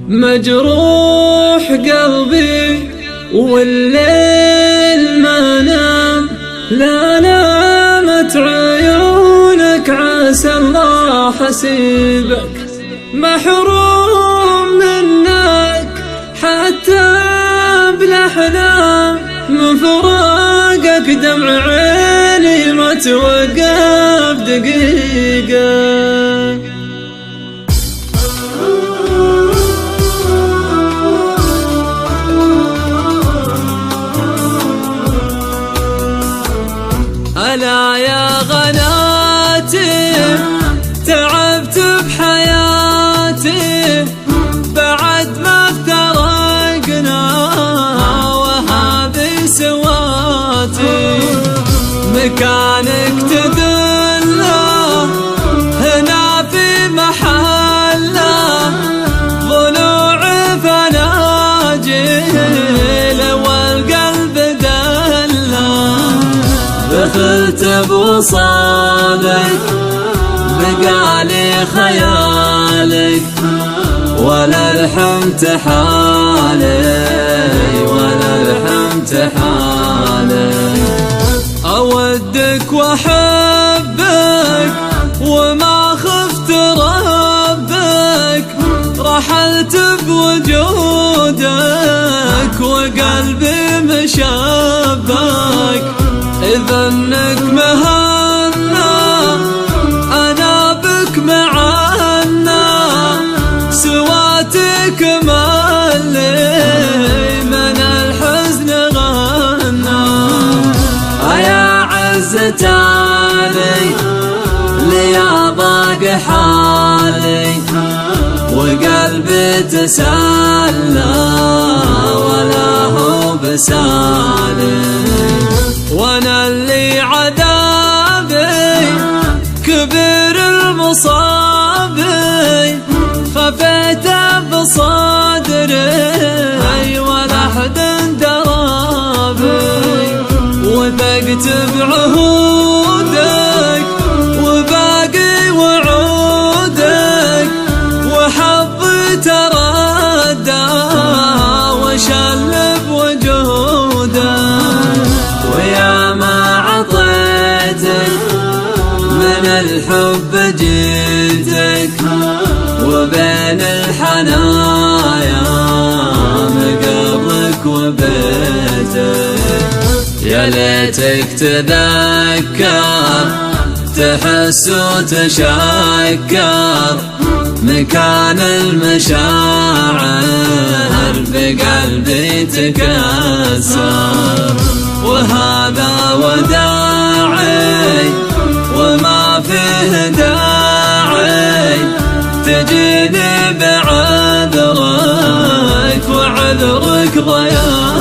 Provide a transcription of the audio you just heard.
مجروح قلبي والليل ما نام، لا نامت عيونك عسى الله حسيبك، محروم منك حتى بلا حنان، من فراقك دمع عيني ما توقف دقيقة. ألا يا غناتي تعبت بحياتي بعد ما افترقنا، وهذه سواتي مكانك تذله هنا في محله، ضلوع فناجيل والقلب دله، دخلت بوصالك بقالي خيالك، ولا لحمت حالي ولا لحمت حالي، أودك وأحبك وما خفت ربك، رحلت بوجودك وقلبي مشبك، إذا انك مهنا انا بك معنا، سواتك مالي من الحزن غنى، يا عزة علي ليا ضاق حالي، وقلبي تسلى ولا هو بسالي، وانا اللي عذابي كبر المصابي، خفيت بصدري ولا حد درابي، وثقت بعهودك وباقي وعودك، وحظي تردى وشلب وجودك، ويا ما عطيتك من الحب جيتك، وبين الحنايا مقابلك وبيتك، يا ليتك تذكر تحس وتشكر، مكان المشاعر بقلبي تكسر، وهذا وداعي وما فيه داعي، تجيني بعذرك وعذرك ضياع.